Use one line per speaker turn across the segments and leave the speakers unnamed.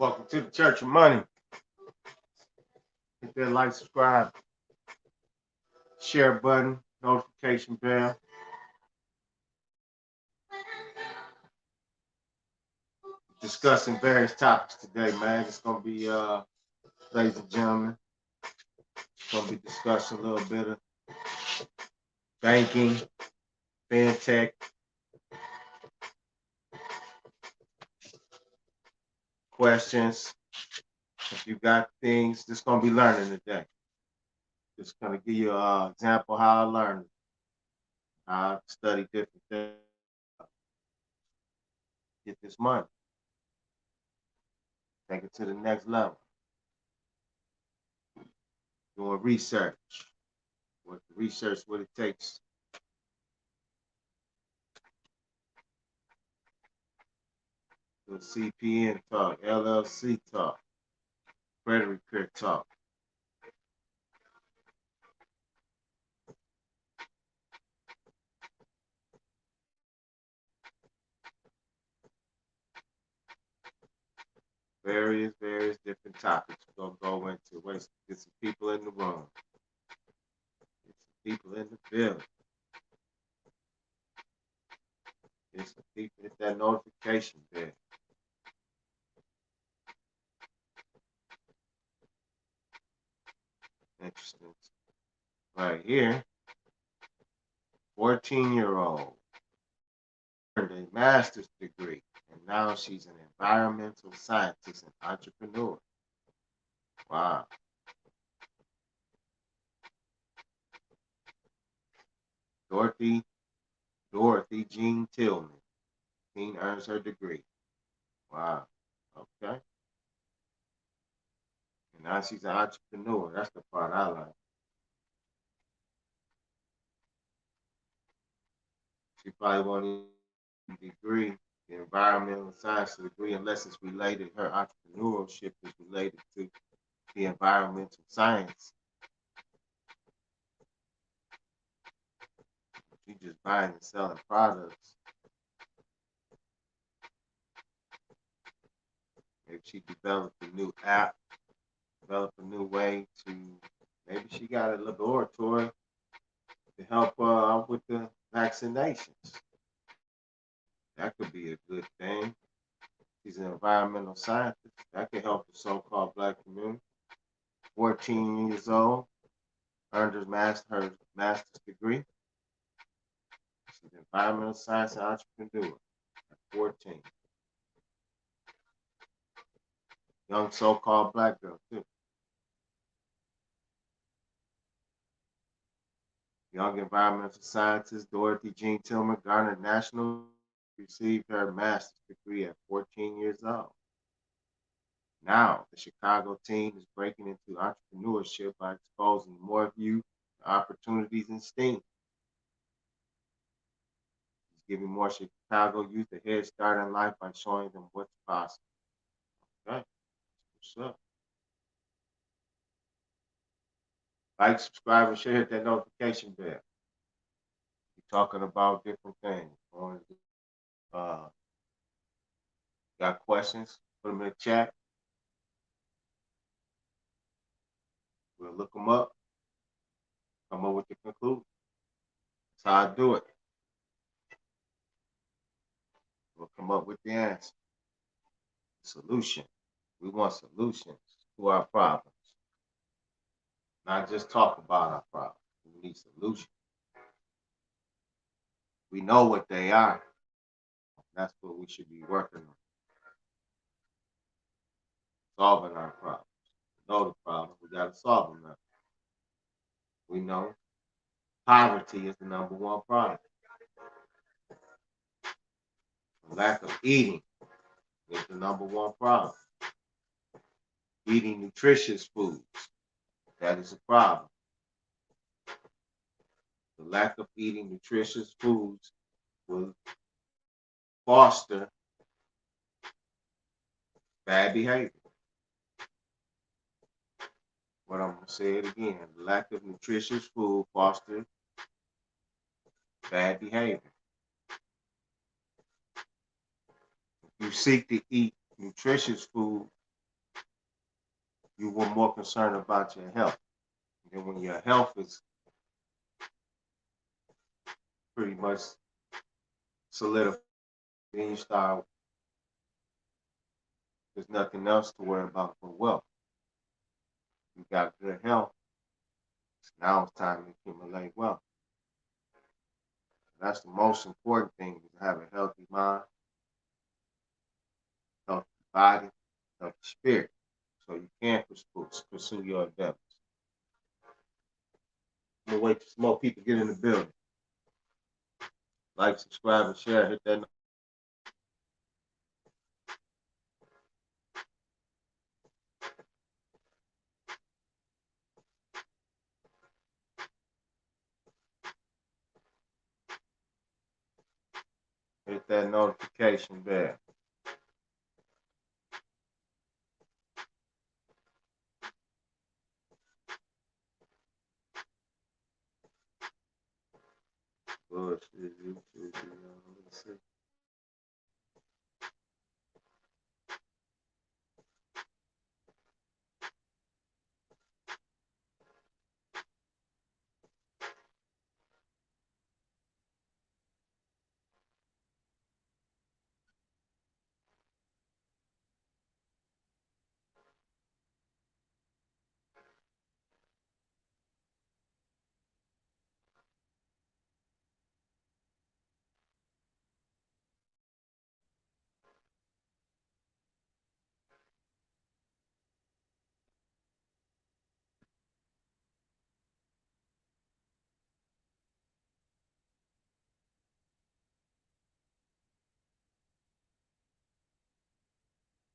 Welcome to the Church of Money. Hit that like, subscribe, share button, notification bell. Discussing various topics today, man. It's gonna be, ladies and gentlemen, gonna be discussing a little bit of banking, fintech, questions. If you got things, just gonna be learning today. Just gonna give you an example how I learned, how I study different things, get this money, take it to the next level. Doing research, what it takes. The CPN talk, LLC talk, credit repair talk. Various different topics we're gonna go into. Wait, get some people in the room. Get some people in the building. Get some people, hit that notification bell. Interesting. Right here, 14-year-old earned a master's degree, and now she's an environmental scientist and entrepreneur. Wow. Dorothy Jean Tillman. Teen earns her degree. Wow. Okay. And now she's an entrepreneur. That's the part I like. She probably won't even degree, the environmental science degree, unless it's related, her entrepreneurship is related to the environmental science. She's just buying and selling products. Maybe she developed a new app, developed a new way to, maybe she got a laboratory to help out with the vaccinations. That could be a good thing. She's an environmental scientist. That could help the so-called Black community. 14 years old, earned her master's degree. She's an environmental science and entrepreneur at 14. Young so-called Black girl, too. Young environmental scientist Dorothy Jean Tillman garnered received her master's degree at 14 years old. Now, the Chicago team is breaking into entrepreneurship by exposing more youth to opportunities in STEAM. It's giving more Chicago youth a head start in life by showing them what's possible. Okay, what's up? Like, subscribe, and share, hit that notification bell. We're talking about different things. Got questions? Put them in the chat. We'll look them up, come up with the conclusion. That's how I do it. We'll come up with the answer, the solution. We want solutions to our problems, not just talk about our problems. We need solutions. We know what they are. That's what we should be working on. Solving our problems. We know the problem, we got to solve them now. We know poverty is the #1 problem. The lack of eating is the #1 problem. Eating nutritious foods, that is a problem. The lack of eating nutritious foods will foster bad behavior. But I'm going to say it again. The lack of nutritious food fosters bad behavior. If you seek to eat nutritious food, you were more concerned about your health. And when your health is pretty much solidified, then you start, there's nothing else to worry about but wealth. You got good health, now it's time to accumulate wealth. That's the most important thing, is to have a healthy mind, healthy body, healthy spirit, so you can pursue your endeavors. I'm gonna wait till some more people get in the building. Like, subscribe, and share. Hit that notification bell. Let's see.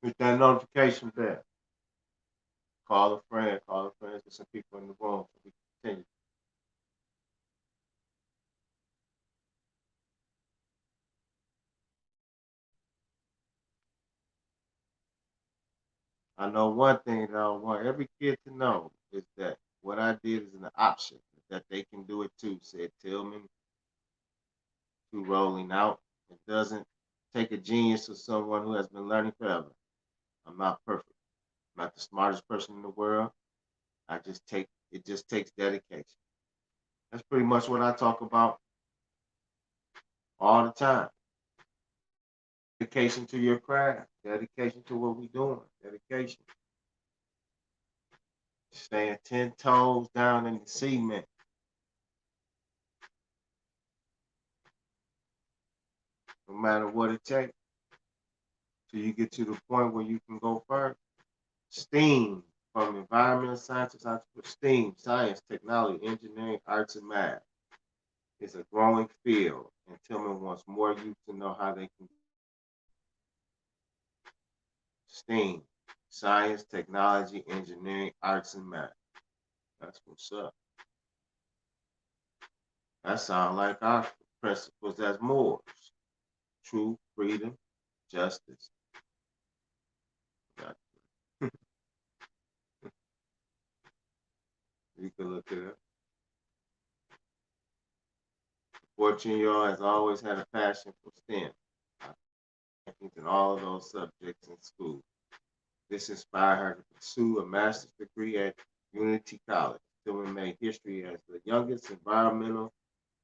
Hit that notification bell. Call a friend. Get some people in the room so we can continue. I know one thing that I want every kid to know is that what I did is an option, that they can do it too, said Tillman, to rolling out. It doesn't take a genius or someone who has been learning forever. I'm not perfect. I'm not the smartest person in the world. It just takes dedication. That's pretty much what I talk about all the time. Dedication to your craft, dedication to what we're doing, dedication. Staying 10 toes down in the cement. No matter what it takes. Till you get to the point where you can go further. STEAM, from environmental sciences, STEAM, science, technology, engineering, arts, and math, is a growing field, and Tillman wants more youth to know how they can. STEAM, science, technology, engineering, arts, and math. That's what's up. That sounds like our principles as Moors: truth, freedom, justice. You can look it up. 14-year-old has always had a passion for STEM. In all of those subjects in school. This inspired her to pursue a master's degree at Unity College. Tillman made history as the youngest environmental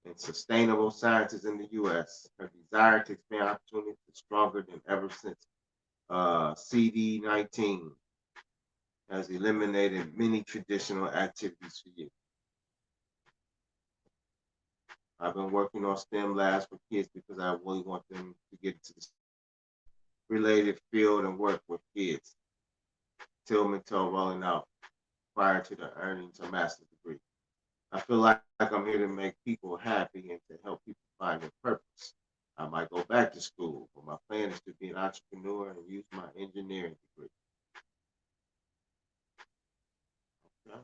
and sustainable scientist in the U.S. Her desire to expand opportunities is stronger than ever since CD19 has eliminated many traditional activities for youth. I've been working on STEM labs for kids because I really want them to get into the related field and work with kids. Tillman told Rolling Out prior to the earnings a master's degree. I feel like I'm here to make people happy and to help people find their purpose. I might go back to school, but my plan is to be an entrepreneur and use my engineering degree. Okay.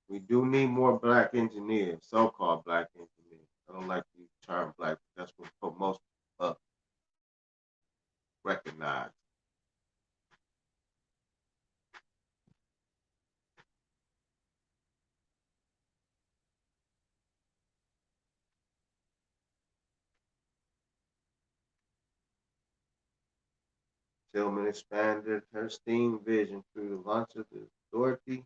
We do need more black engineers, so-called black engineers. I don't like the term black, but that's what most recognize. Tillman expanded her STEAM vision through the launch of the Dorothy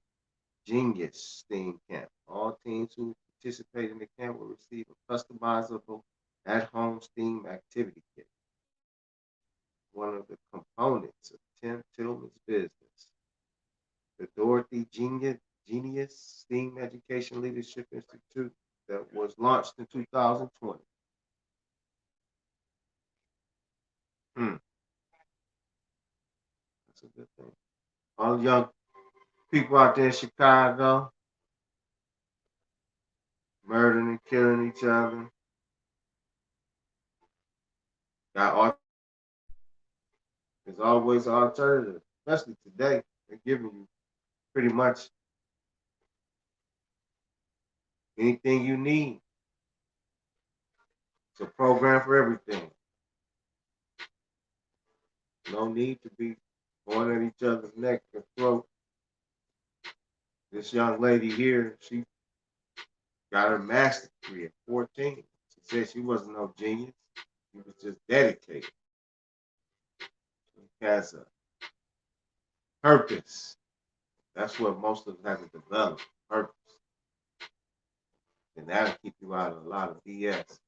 Genius STEAM Camp. All teens who participate in the camp will receive a customizable at-home STEAM activity kit. One of the components of Tim Tillman's business, the Dorothy Genius STEAM Education Leadership Institute that was launched in 2020. That's a good thing. All young people out there in Chicago, murdering and killing each other. There's always an alternative, especially today. They're giving you pretty much anything you need. It's a program for everything. No need to be going at each other's neck and throat. This young lady here, she got her master's degree at 14. She said she wasn't no genius. She was just dedicated. She has a purpose. That's what most of us have to develop, purpose. And that'll keep you out of a lot of BS.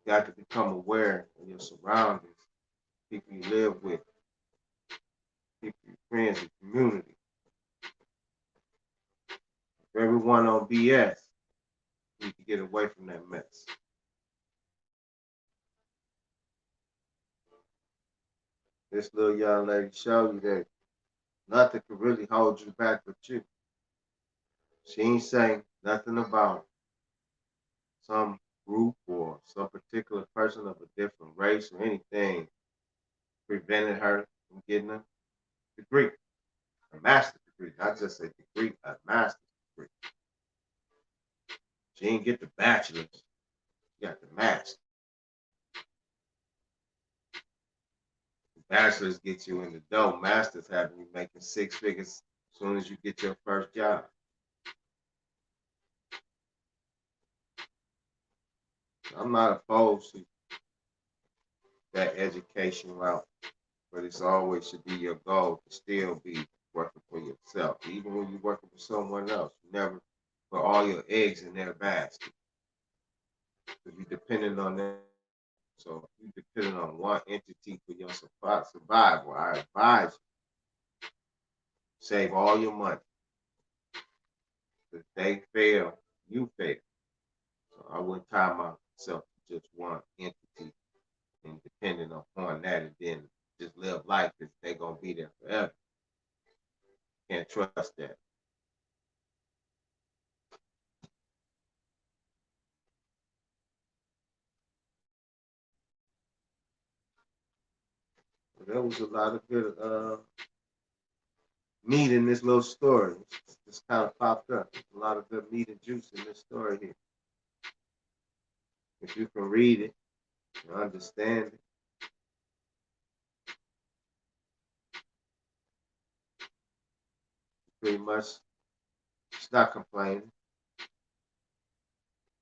You got to become aware of your surroundings, people you live with, people, your friends, your community. If everyone on BS, you can get away from that mess. This little young lady showed you that nothing can really hold you back but you. She ain't saying nothing about some group or some particular person of a different race or anything prevented her from getting a degree, a master's degree, not just a degree, a master's degree. She didn't get the bachelor's, she got the master's. The bachelor's gets you in the door, master's having you making 6 figures as soon as you get your first job. I'm not opposed to that education route, but it's always should be your goal to still be working for yourself. Even when you're working for someone else, you never put all your eggs in their basket. Because you're dependent on them. So if you're dependent on one entity for your survival, I advise you, save all your money. If they fail, you fail. So I wouldn't tie myself to just one entity and depending upon that and then just live life because they're going to be there forever. Can't trust that. But there was a lot of good meat in this little story. It's kind of popped up. There's a lot of good meat and juice in this story here. If you can read it and understand it, pretty much she's not complaining.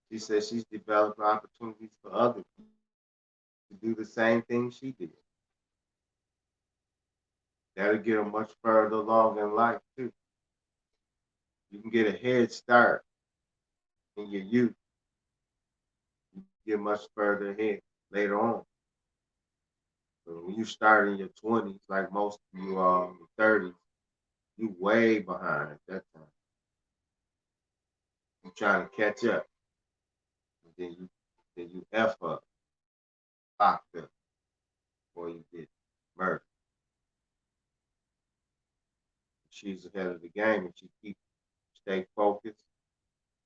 She says she's developed opportunities for others to do the same thing she did. That'll get her much further along in life too. You can get a head start in your youth. You get much further ahead later on. But when you start in your 20s, like most of you are in your 30s, you way behind at that time. You're trying to catch up. And then you F up, locked up, or you get murdered. She's ahead of the game and she stay focused.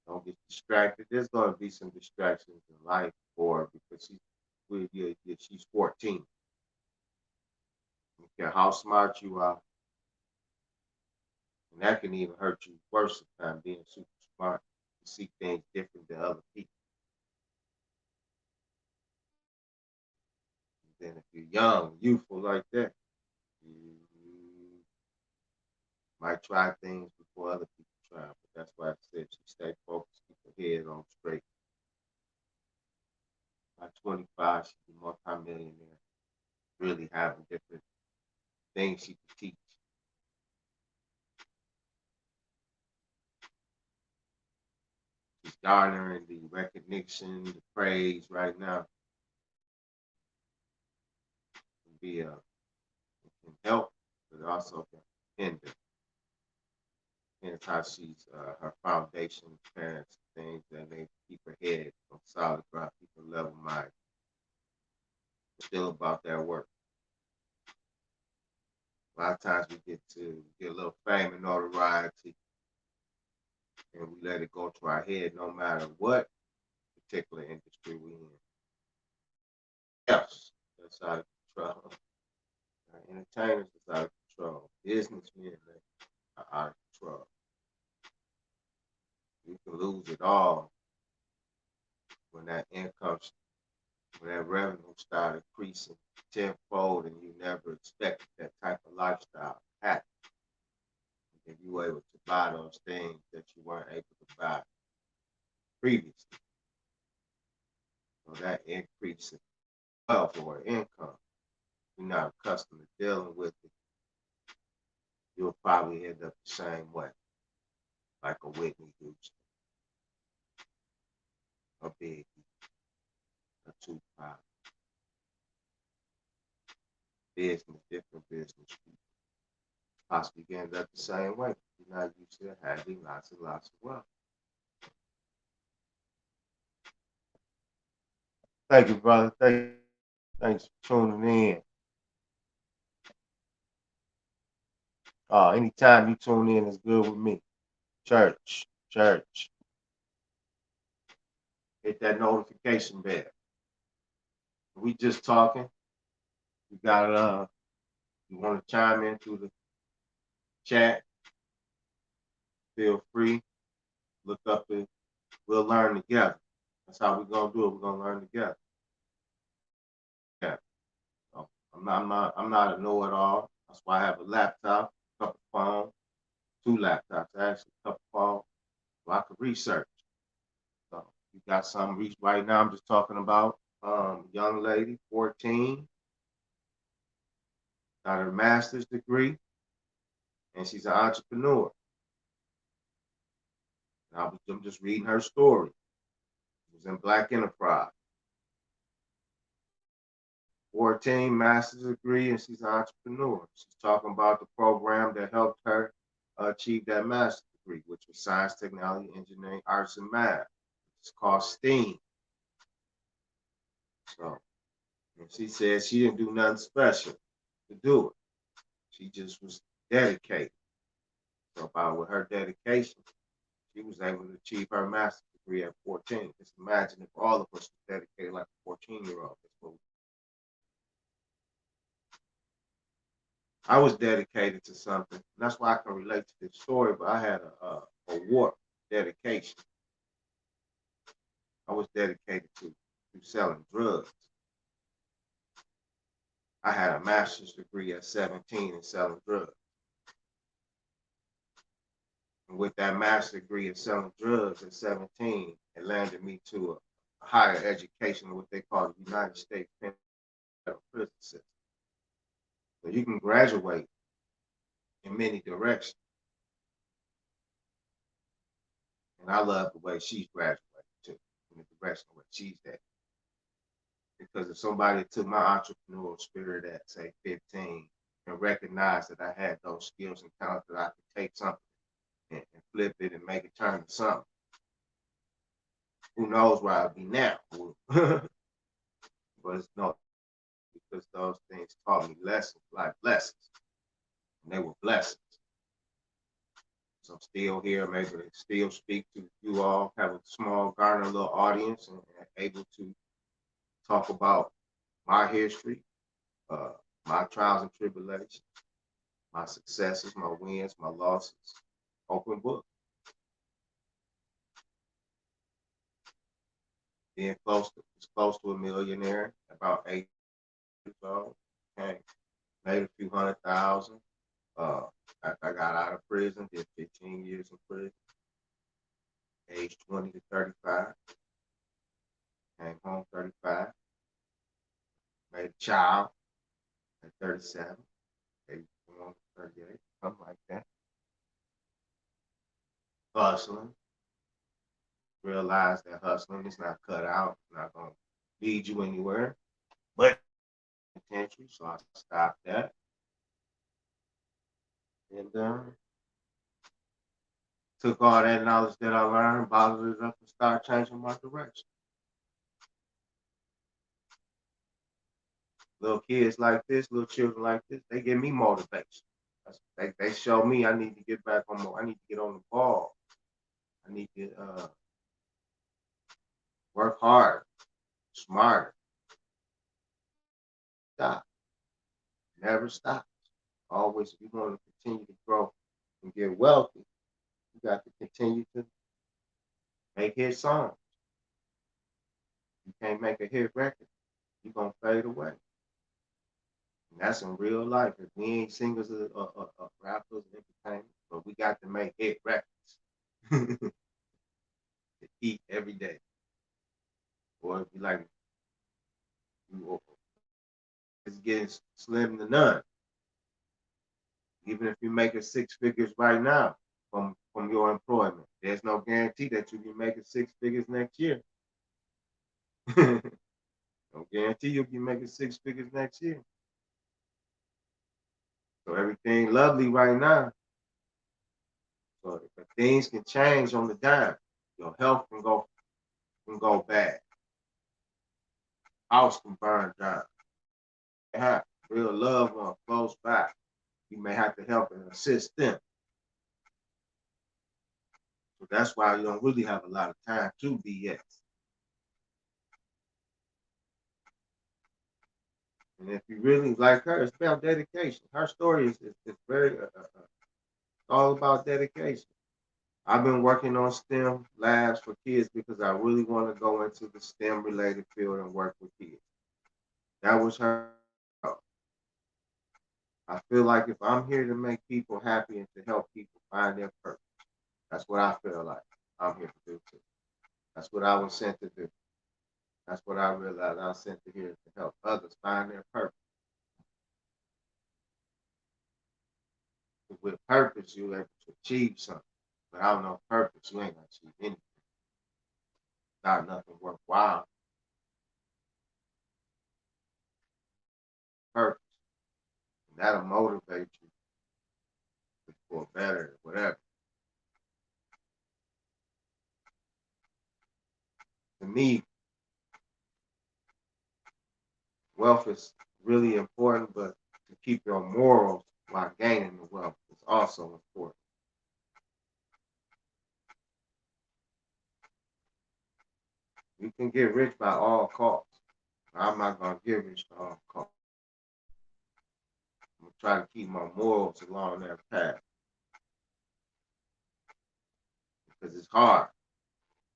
Don't get distracted. There's going to be some distractions in life for her because she's 14. I don't care how smart you are. And that can even hurt you worse sometimes being super smart. You see things different than other people. And then if you're young, youthful like that, you might try things before other people try. But that's why I said she stay focused, keep her head on straight. By 25, she'll be multi-millionaire, really having different things she can teach. She's garnering the recognition, the praise right now. It can be it can help, but it also can hinder. And it's how she's her foundation, parents, things that may keep her head on solid ground, keep her level minded. Still about that work. A lot of times we get a little fame and notoriety, and we let it go to our head no matter what particular industry we're in. Yes, that's out of control. Entertainers is out of control. Businessmen are out of control. You can lose it all when that income, when that revenue started increasing tenfold and you never expected that type of lifestyle to happen. And you were able to buy those things that you weren't able to buy previously. So that increase in wealth or income, you're not accustomed to dealing with it, you'll probably end up the same way, like a Whitney Houston, a Biggie, a Tupac. Different business people. Possibly end up the same way. You're not used to having lots and lots of wealth. Thank you, brother. Thanks for tuning in. Anytime you tune in is good with me. Church. Hit that notification bell. We just talking. You got you want to chime in through the chat, feel free. Look up it. We'll learn together. That's how we're gonna do it. We're gonna learn together. Yeah. So I'm not a know-it-all. That's why I have a laptop, a couple phones, 2 laptops, actually, a couple phones, so I can research. So you got some right now. I'm just talking about young lady, 14, got her master's degree, and she's an entrepreneur. I'm just reading her story. It was in Black Enterprise. 14, master's degree, and she's an entrepreneur. She's talking about the program that helped her achieve that master's degree, which was science, technology, engineering, arts, and math. It's called STEAM. So, and she said she didn't do nothing special to do it. She just was dedicated. So, with her dedication, she was able to achieve her master's degree at 14. Just imagine if all of us were dedicated like a 14-year-old. I was dedicated to something. And that's why I can relate to this story, but I had a warped dedication. I was dedicated to selling drugs. I had a master's degree at 17 in selling drugs. And with that master's degree in selling drugs at 17, it landed me to a higher education, what they call the United States Federal Prison System. So you can graduate in many directions. And I love the way she's graduated too, in the direction where she's at. Because if somebody took my entrepreneurial spirit at, say, 15 and recognized that I had those skills and talents, that I could take something and flip it and make it turn to something, who knows where I'd be now. But it's no, because those things taught me lessons, life lessons. And they were blessings. So I'm still here, I'm able to still speak to you all, have a small, garner little audience, and able to talk about my history, my trials and tribulations, my successes, my wins, my losses. Open book. Being close to a millionaire, about 8 years old. Okay. Made a few $100,000. After I got out of prison, did 15 years in prison. Age 20 to 35. Came home 35. child at 37, maybe 38, something like that. Hustling. Realize that hustling is not cut out, it's not going to lead you anywhere. But potential, so I stopped that. And took all that knowledge that I learned, bottled it up, and started changing my direction. Little kids like this, little children like this, they give me motivation. They show me I need to get back on I need to get on the ball. I need to work harder, smarter. Stop. Never stop. Always, if you want to continue to grow and get wealthy, you got to continue to make hit songs. You can't make a hit record, you're going to fade away. And that's in real life. If we ain't singers or rappers and entertainers, but we got to make hit records to eat every day. Or if you like, it's getting slim to none. Even if you make 6 figures right now from your employment, there's no guarantee that you'll be making 6 figures next year. No guarantee you'll be making 6 figures next year. So everything lovely right now. So if things can change on the dime, your health can go bad. House can burn down. You have real loved one close by. You may have to help and assist them. So that's why you don't really have a lot of time to BS. And if you really like her, it's about dedication. Her story is very all about dedication. I've been working on STEM labs for kids because I really want to go into the STEM related field and work with kids. That was her. I feel like if I'm here to make people happy and to help people find their purpose, that's what I feel like I'm here to do too. That's what I was sent to do. That's what I realized I was sent to here to help others find their purpose. With a purpose, you're able to achieve something. Without no purpose, you ain't gonna achieve anything. Not nothing worthwhile. Purpose. And that'll motivate you for better, whatever. To me, wealth is really important, but to keep your morals while gaining the wealth is also important. You can get rich by all costs. I'm not gonna get rich by all costs. I'm gonna try to keep my morals along that path because it's hard.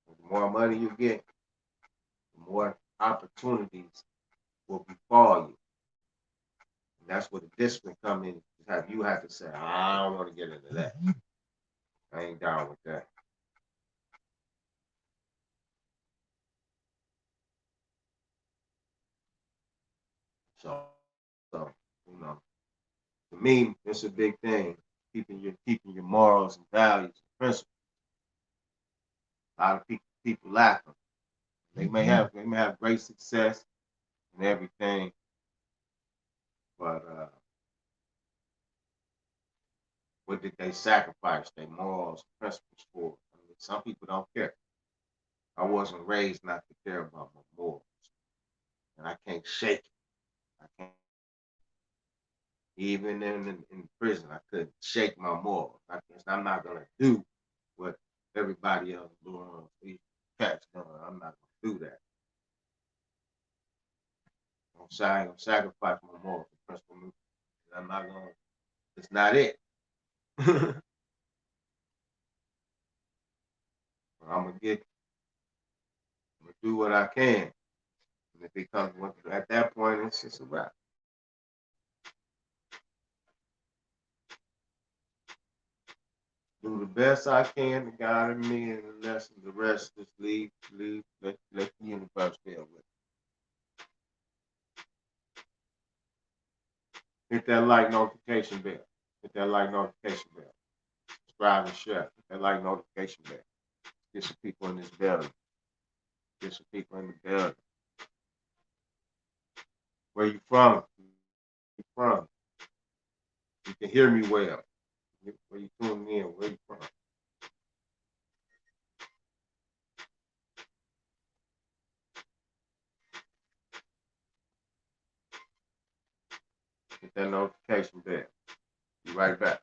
The more money you get, the more opportunities will befall you. And that's where the discipline comes in. You have to say, I don't want to get into that. I ain't down with that. So you know, to me, it's a big thing. Keeping your morals and values and principles. A lot of people lack them. They may have great success and everything, but what did they sacrifice their morals and principles for? I mean, some people don't care. I wasn't raised not to care about my morals, and I can't shake it. I can't. Even in prison, I couldn't shake my morals. I'm not gonna do what everybody else doing. These cats doing. I'm not gonna do that. I'm gonna sacrifice my morals and principles. I'm not gonna. It's not it. I'm gonna do what I can. And if it comes at that point, it's just a wrap. Do the best I can to guide me and the lesson. The rest just let the universe deal with it. Hit that like notification bell. Hit that like notification bell. Subscribe and share. Hit that like notification bell. Get some people in this building. Get some people in the building. Where you from? Where you from? You can hear me well. Where you tuning in? Where you from? Hit that notification bell. Be right back.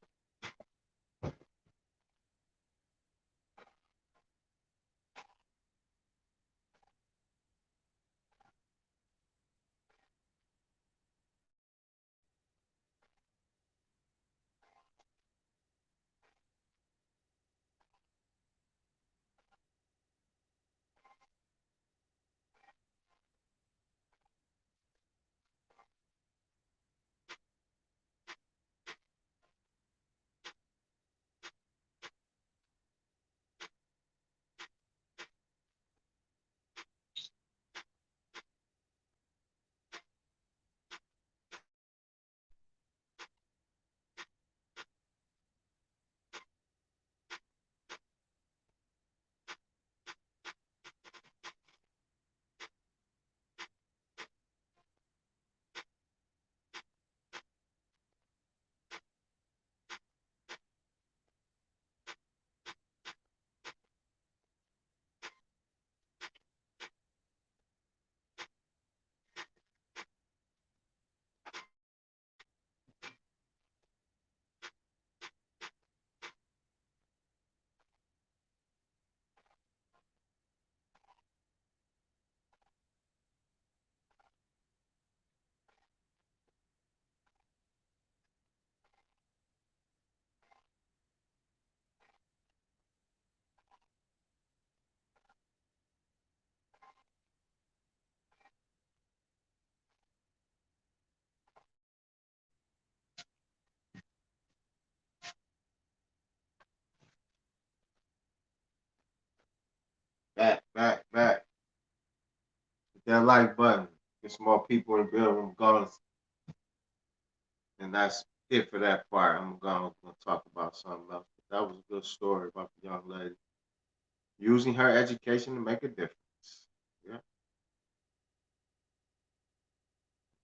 Back. Hit that like button. Get some more people in the building regardless. And that's it for that part. I'm gonna talk about something else. That was a good story about the young lady using her education to make a difference. Yeah.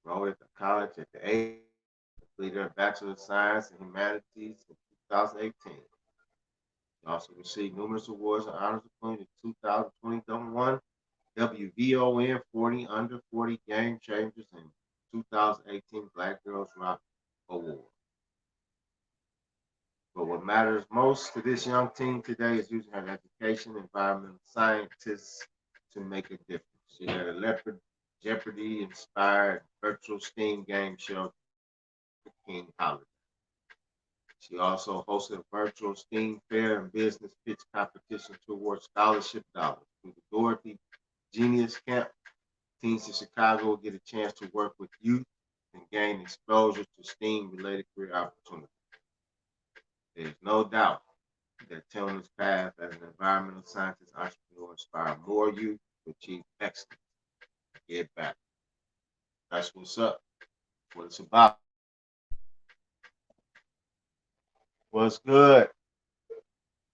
Enrolled at the college at the age, completed her Bachelor of Science in Humanities in 2018. She also received numerous awards and honors, including the 2021 WVON 40 Under 40 Game Changers and 2018 Black Girls Rock Award. But what matters most to this young team today is using her education, environmental scientists, to make a difference. She had a Leopard Jeopardy inspired virtual STEAM game show, The King Holiday. She also hosted a virtual STEAM fair and business pitch competition to award scholarship dollars. Through the Dorothy Genius Camp, teens in Chicago will get a chance to work with youth and gain exposure to STEAM-related career opportunities. There's no doubt that Tillman's path as an environmental scientist entrepreneur inspire more youth to achieve excellence. Get back. That's what's up. That's what it's about. What's good?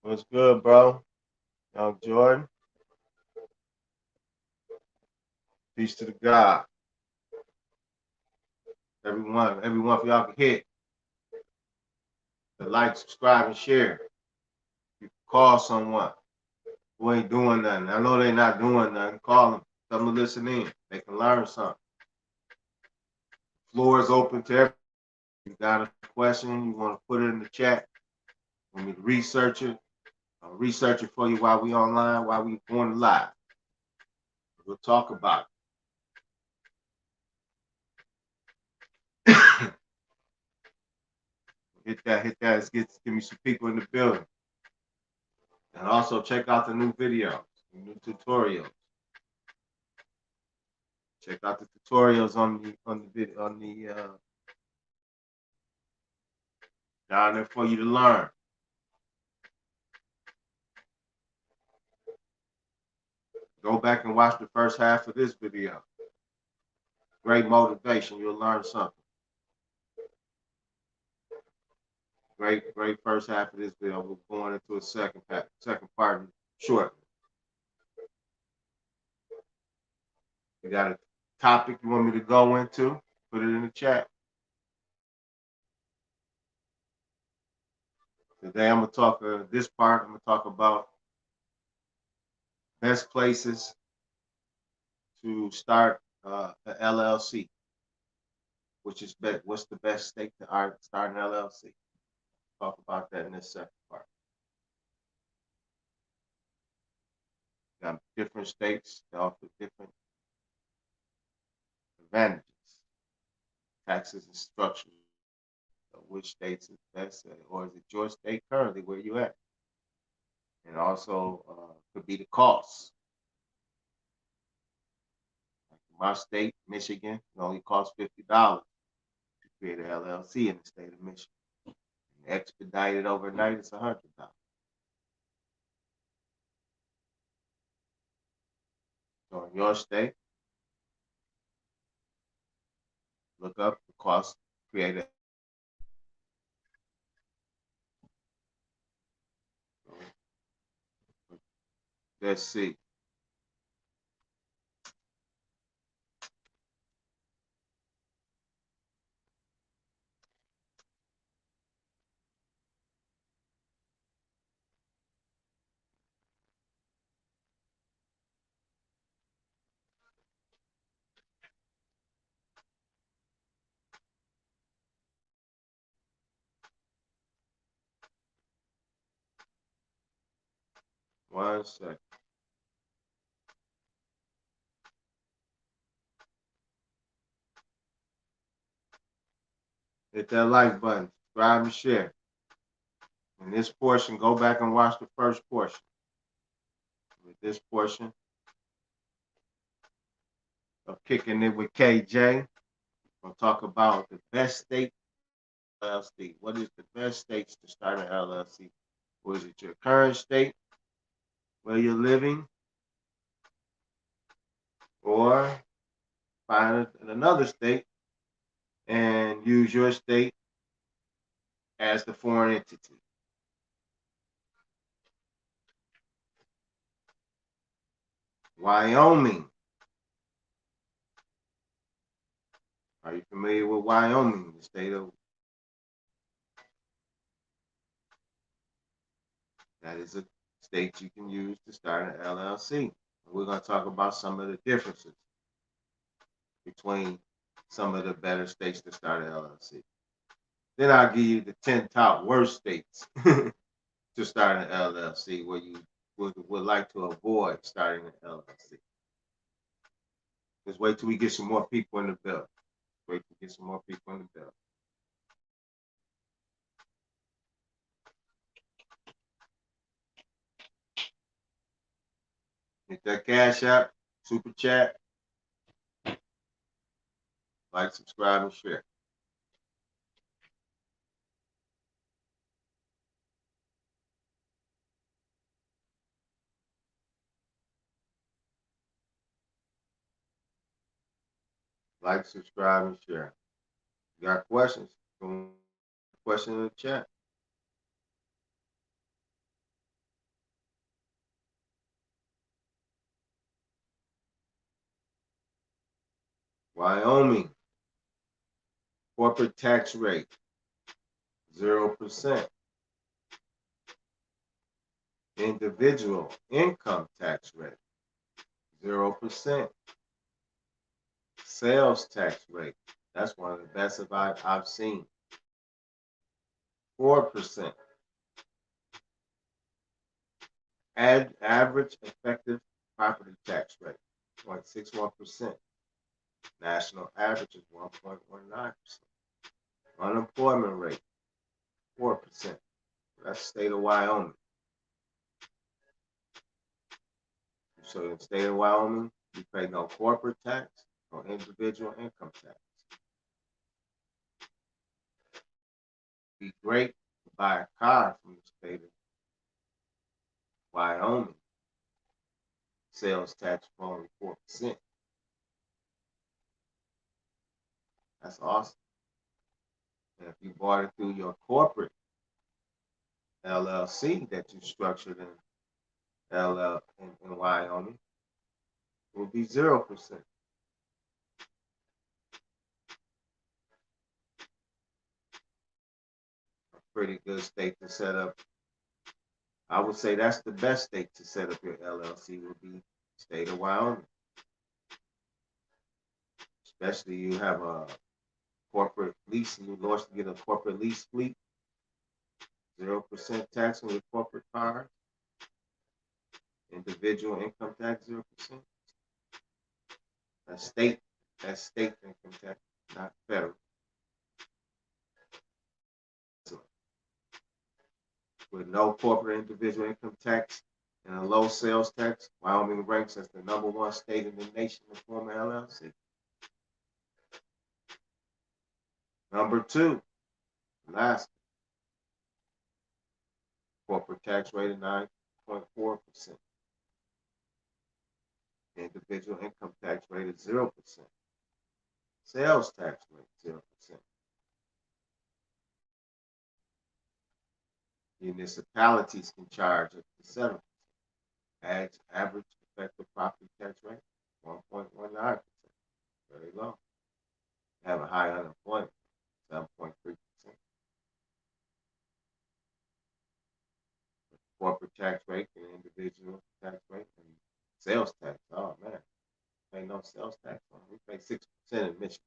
What's good, bro? Young Jordan. Peace to the God. Everyone for y'all can hit the like, subscribe, and share. You can call someone who ain't doing nothing. I know they're not doing nothing. Call them. Tell them to listen in. They can learn something. Floor is open to everyone. You got a question, you want to put it in the chat. Want me to research it? I'll research it for you while we online, while we going live. We'll talk about it. hit that. Let's give me some people in the building. And also check out the new videos, the new tutorials. Check out the tutorials on the down there for you to learn. Go back and watch the first half of this video. Great motivation. You'll learn something. great first half of this video. We're going into a second part shortly. You got a topic you want me to go into? Put it in the chat. Today I'm gonna talk this part. I'm gonna talk about best places to start an LLC, which is what's the best state to start an LLC. Talk about that in this second part. Got different states that offer different advantages, taxes and structures. So which states is best, or is it your state currently where you at? And also could be the costs. Like my state, Michigan, it only costs $50 to create an LLC in the state of Michigan. And expedited overnight, it's $100. So in your state, look up the cost created. Let's see. One second. Hit that like button, subscribe and share. In this portion, go back and watch the first portion. With this portion of Kicking It with KJ, we'll talk about the best state LLC. What is the best states to start an LLC? Was it your current state where you're living? Or find another state and use your state as the foreign entity. Wyoming. Are you familiar with Wyoming, the state of? That is a state you can use to start an LLC. We're going to talk about some of the differences between some of the better states to start an LLC. Then I'll give you the 10 top worst states to start an LLC where you would like to avoid starting an LLC. Just wait till we get some more people in the bill. Wait to get some more people in the bill. Hit that Cash App, Super Chat. Like, subscribe, and share. Like, subscribe, and share. You got questions? Question in the chat. Wyoming, corporate tax rate, 0%. Individual income tax rate, 0%. Sales tax rate, that's one of the best I've seen, 4%. Average effective property tax rate, 0.61%. National average is 1.19%. Unemployment rate, 4%. That's the state of Wyoming. So in the state of Wyoming, you pay no corporate tax or individual income tax. It'd be great to buy a car from the state of Wyoming. Sales tax for only 4%. That's awesome. And if you bought it through your corporate LLC that you structured in Wyoming will be 0%. A pretty good state to set up. I would say that's the best state to set up your LLC would be state of Wyoming. Especially you have a corporate lease and you launch to get a corporate lease fleet, 0% tax on your corporate cars. Individual income tax, 0%. That's state income tax, not federal. With no corporate individual income tax and a low sales tax, Wyoming ranks as the #1 state in the nation to form an LLC. Number 2, Alaska. Corporate tax rate of 9.4%. Individual income tax rate is 0%. Sales tax rate 0%. Municipalities can charge up to 7%. Average effective property tax rate 1.19%. Very low. Have a high unemployment, 7.3%. Corporate tax rate and individual tax rate and sales tax. Oh man, pay no sales tax on. We pay 6% in Michigan.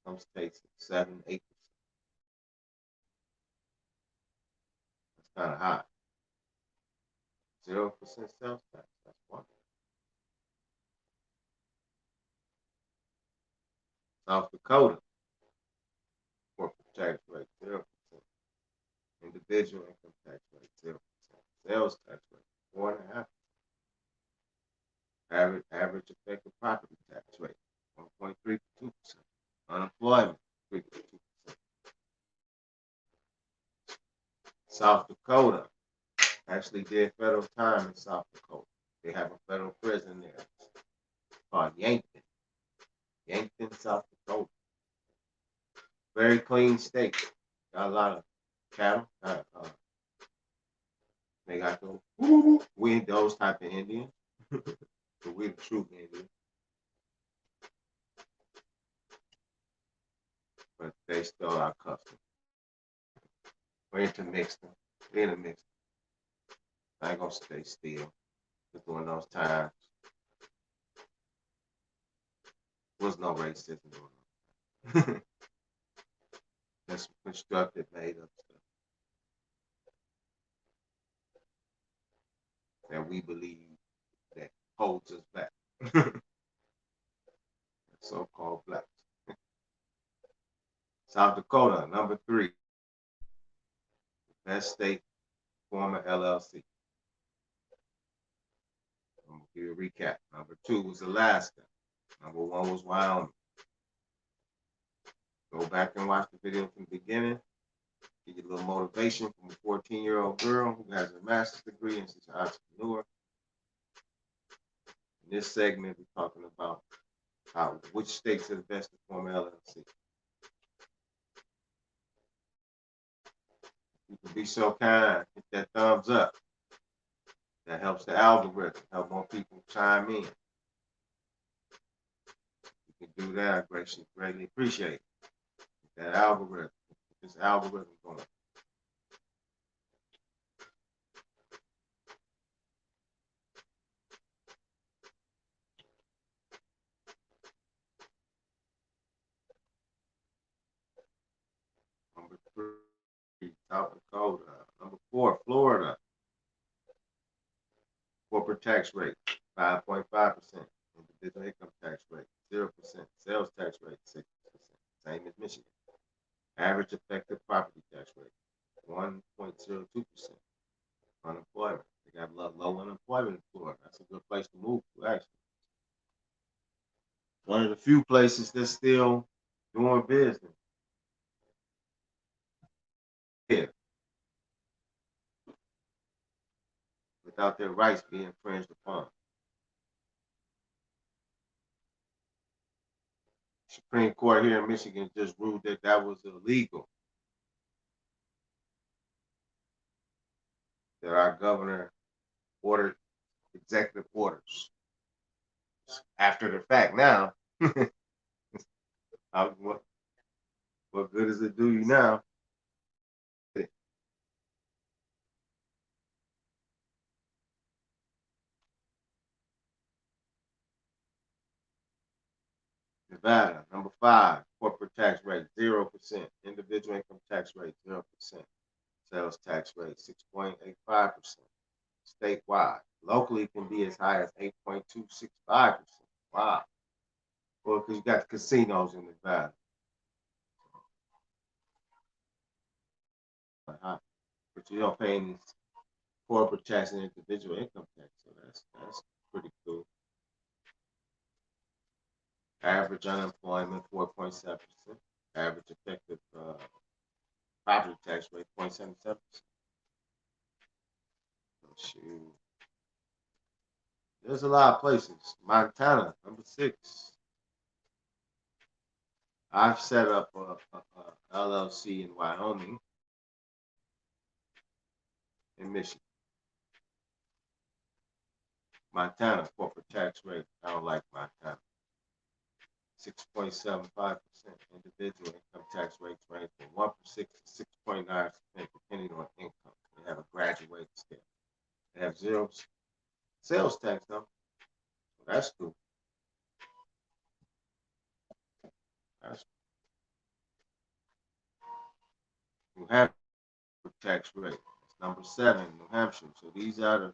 Some states 7, 8%. That's kind of high. 0% sales tax. That's wonderful. South Dakota, corporate tax rate 0%. Individual income tax rate 0%. Sales tax rate 4.5%. Average effective property tax rate 1.32%. Unemployment 3.2%. South Dakota actually did federal time in South Dakota. They have a federal prison there called Yankton, South Dakota. Very clean state. Got a lot of cattle. They got we ain't those type of Indians. But we're the true Indians. But they still our custom. We're intermixed them. We're intermixed. I ain't gonna stay still. Just during those times. Was no racism going on. That's constructed, made up stuff that we believe that holds us back. So-called blacks. South Dakota, number 3. Best state former LLC. I'm gonna give you a recap. Number 2 was Alaska. Number 1 was Wyoming. Go back and watch the video from the beginning. Get you a little motivation from a 14-year-old girl who has a master's degree and she's an entrepreneur. In this segment, we're talking about which states are the best to form an LLC. You can be so kind, hit that thumbs up. That helps the algorithm, help more people chime in. You can do that, I greatly appreciate it. That algorithm, this algorithm going. Number 3, South Dakota. Number 4, Florida. Corporate tax rate, 5.5%. Individual income tax rate, 0%. Sales tax rate, 6%. Same as Michigan. Average effective property tax rate, 1.02%. Unemployment. They got low unemployment in Florida. That's a good place to move to, actually. One of the few places that's still doing business. Yeah. Without their rights being infringed upon. Supreme Court here in Michigan just ruled that that was illegal. that our governor ordered executive orders. After the fact now, what good does it do you now? Nevada, number 5, corporate tax rate 0%, individual income tax rate 0%, sales tax rate 6.85%, statewide. Locally can be as high as 8.265%. Wow. Well, because you got the casinos in Nevada. But you don't pay any corporate tax and individual income tax, so that's pretty cool. Average unemployment 4.7%. Average effective property tax rate 0.77%. Shoot. There's a lot of places. Montana, number 6. I've set up a LLC in Wyoming and Michigan. Montana, corporate tax rate, I don't like Montana. 6.75%. Individual income tax rates range from 1% to 6.9%, depending on income. They have a graduated scale. They have 0 sales tax, though. So that's cool. New Hampshire tax rate. That's number 7, New Hampshire. So these are the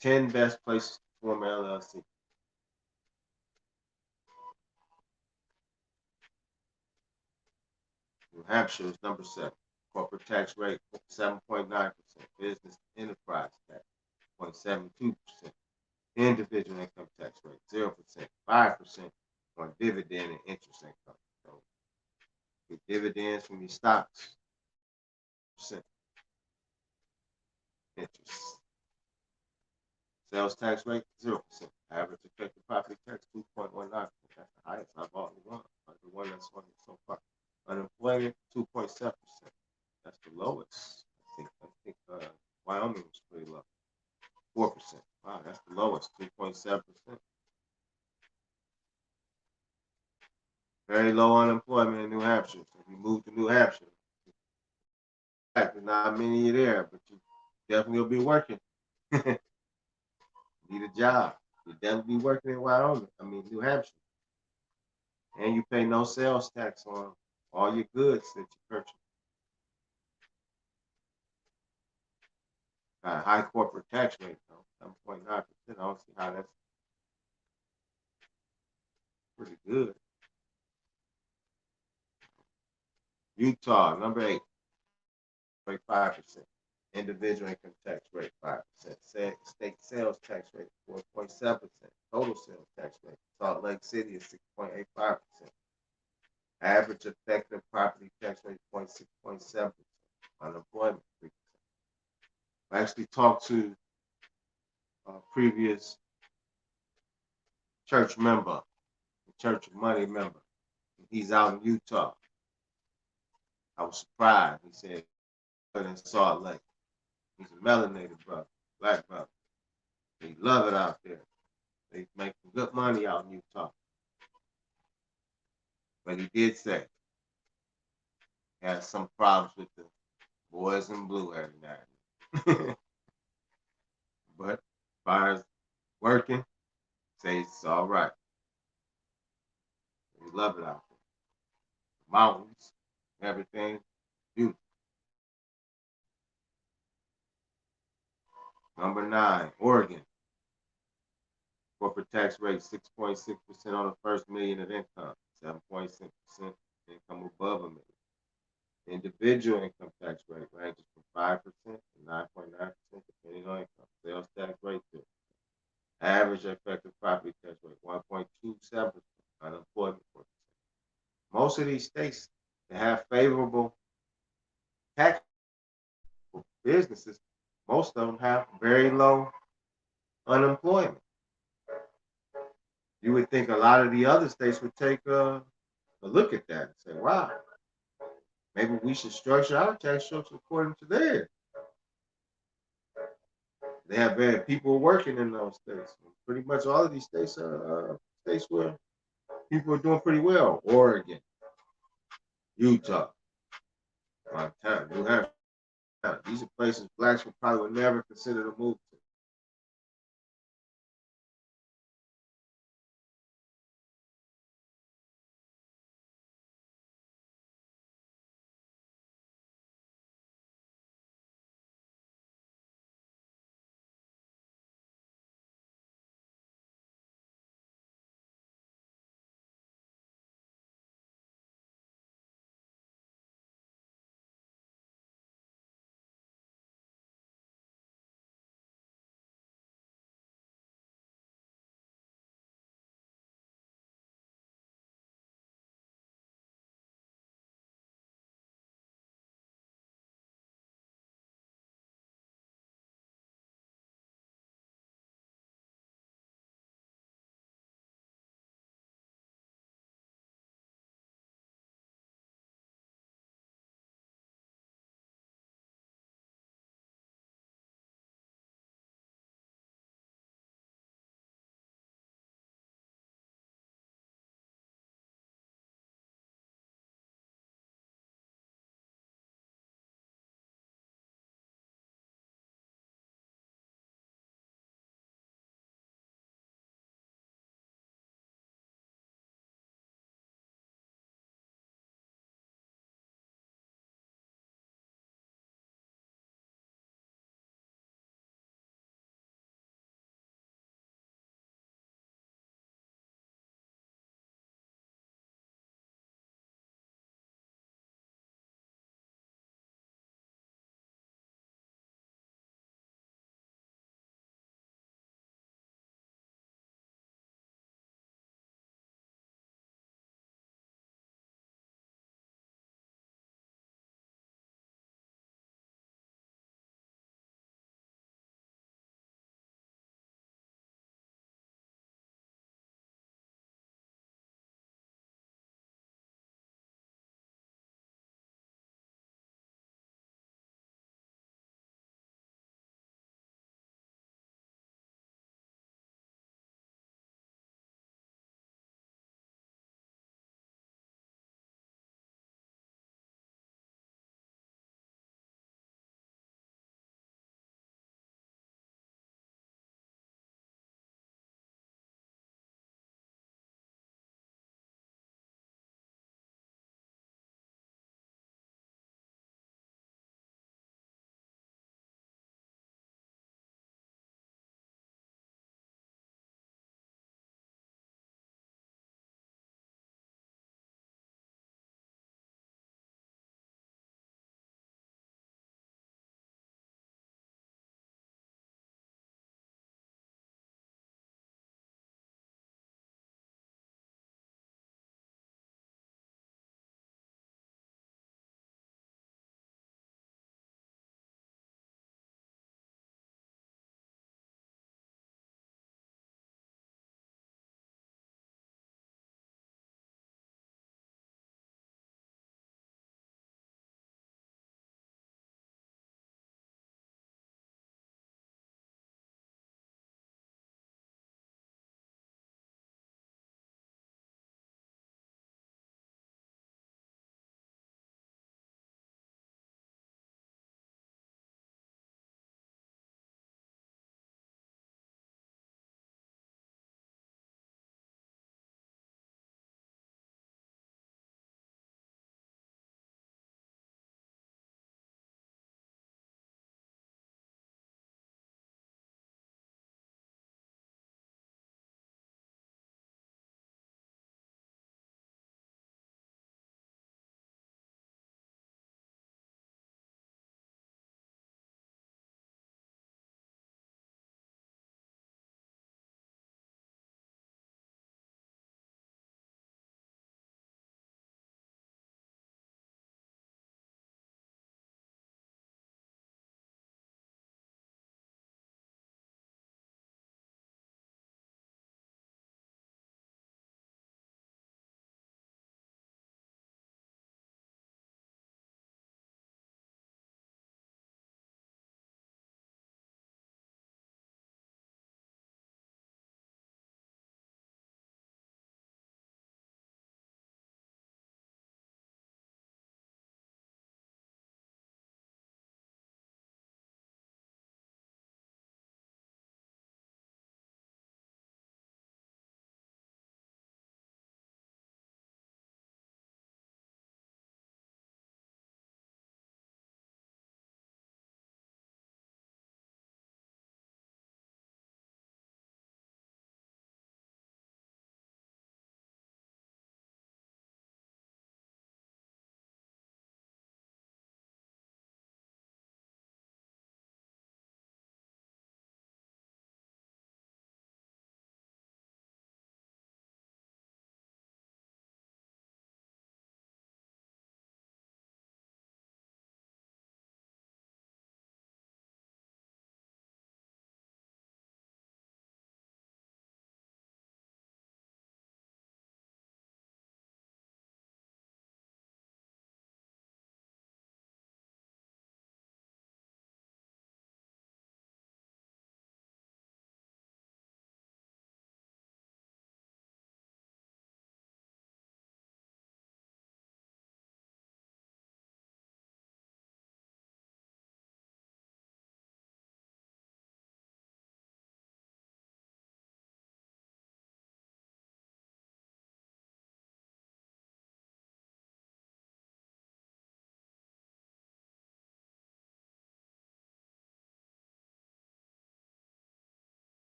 10 best places to form LLC. New Hampshire is number 7. Corporate tax rate 7.9%. Business enterprise tax 0.72%. Individual income tax rate 0%. 5% on dividend and interest income. So the dividends from your stocks, percent interest. Sales tax rate 0%. Average effective property tax 2.19%. That's the highest I've already won. The one that's on it so far. Unemployment 2.7%. That's the lowest. I think Wyoming was pretty low. 4%. Wow, that's the lowest. 2.7%. Very low unemployment in New Hampshire. So if you move to New Hampshire, there's not many of you there, but you definitely will be working. Need a job. You definitely be working in Wyoming. New Hampshire. And you pay no sales tax on all your goods that you purchase. High corporate tax rate, though, 7.9%. I don't see how that's pretty good. Utah, number 8, rate 5%. Individual income tax rate 5%. State sales tax rate 4.7%. Total sales tax rate. Salt Lake City is 6.85%. Average effective property tax rate 6.7%. Unemployment 3%. I actually talked to a previous church member, the Church of Money member. He's out in Utah. I was surprised. He said, in Salt Lake. He's a melanated brother, black brother. They love it out there. They make good money out in Utah. But he did say he has some problems with the boys in blue every night. But as far as working, say it's all right. We love it out there. The mountains, everything, beautiful. Number 9, Oregon. Corporate tax rate 6.6% on the first million of income, 7.6% income above $1 million. Individual income tax rate ranges from 5% to 9.9%, depending on income. Sales tax rate 2%. Average effective property tax rate 1.27%. Unemployment 4%. Most of these states that have favorable tax for businesses, most of them have very low unemployment. You would think a lot of the other states would take a look at that and say, wow, maybe we should structure our tax structure according to theirs. They have very people working in those states. Pretty much all of these states are states where people are doing pretty well. Oregon, Utah, Montana, New Hampshire. These are places blacks would probably would never consider to move to.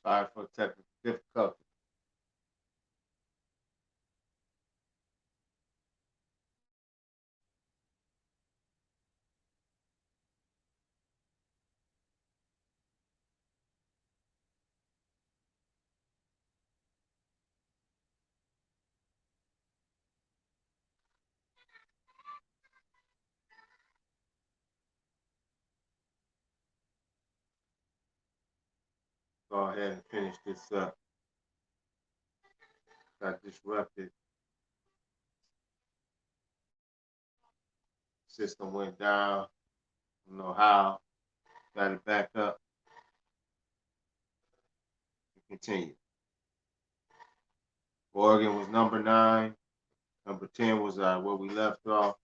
Sorry for technical difficulty. Go ahead and finish this up. Got disrupted. System went down. Don't know how. Got it back up. Continue. Oregon was number 9. Number 10 was where we left off.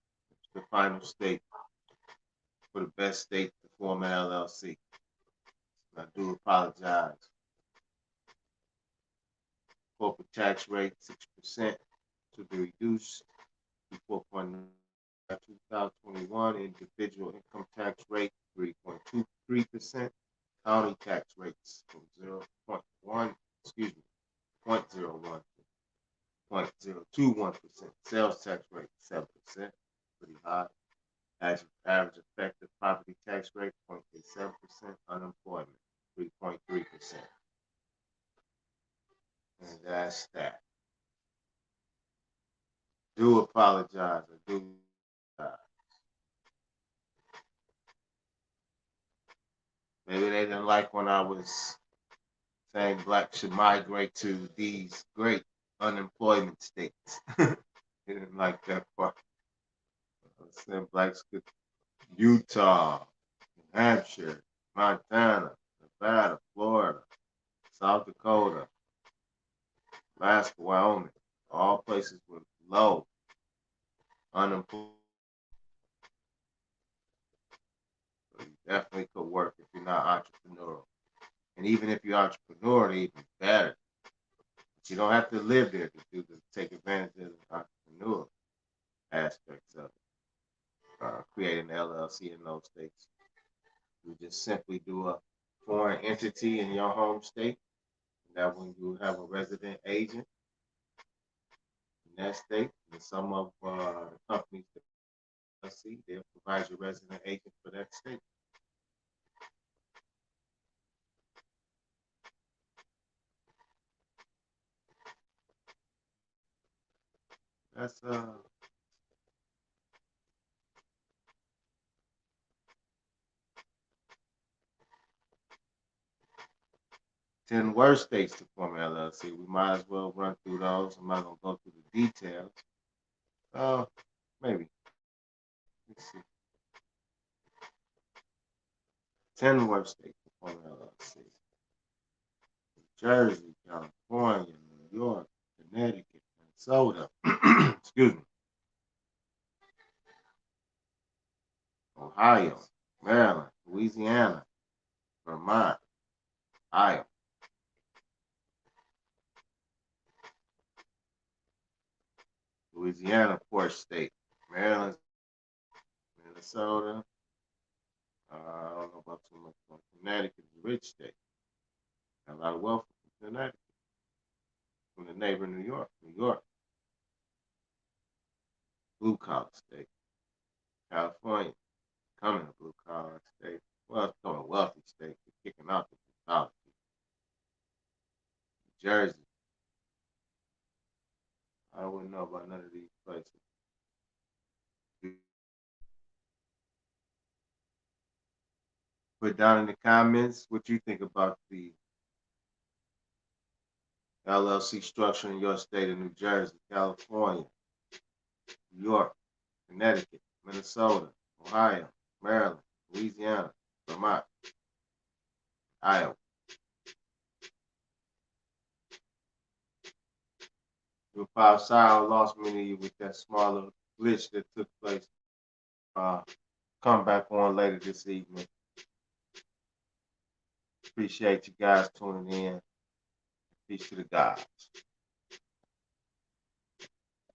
The final state for the best state to form an LLC. I do apologize. Corporate tax rate 6% to be reduced to 4.9%. 2021 individual income tax rate 3.23%. County tax rates from 0.01 to 0.021%. Sales tax rate 7%, pretty high. Average effective property tax rate 0.87%. Unemployment 3.3%. And that's that. Do apologize. I do. Maybe they didn't like when I was saying blacks should migrate to these great unemployment states. They didn't like that part. I was saying blacks could Utah, New Hampshire, Montana, Nevada, Florida, South Dakota, Alaska, Wyoming, all places with low unemployment. So you definitely could work if you're not entrepreneurial. And even if you're entrepreneurial, even better. But you don't have to live there to take advantage of the entrepreneurial aspects of it. Creating an LLC in those states. You just simply do a foreign entity in your home state. And that when you have a resident agent in that state, and some of the companies that see, they'll provide you a resident agent for that state. That's 10 worst states to form an LLC. We might as well run through those. I'm not gonna go through the details. Maybe. Let's see. 10 worst states to form an LLC. New Jersey, California, New York, Connecticut, Minnesota. Excuse me. Ohio, Maryland, Louisiana, Vermont, Iowa. Louisiana, poor state. Maryland, Minnesota. I don't know about too much. Connecticut is a rich state. Got a lot of wealth from Connecticut. From the neighbor New York. New York. Blue collar state. California, becoming a blue collar state. Well, it's becoming a wealthy state. They're kicking out the blue collar people. New Jersey. I wouldn't know about none of these places. Put down in the comments what you think about the LLC structure in your state of New Jersey, California, New York, Connecticut, Minnesota, Ohio, Maryland, Louisiana, Vermont, Iowa. If I was sorry I lost many of you with that smaller glitch that took place. Come back on later this evening. Appreciate you guys tuning in. Peace to the gods.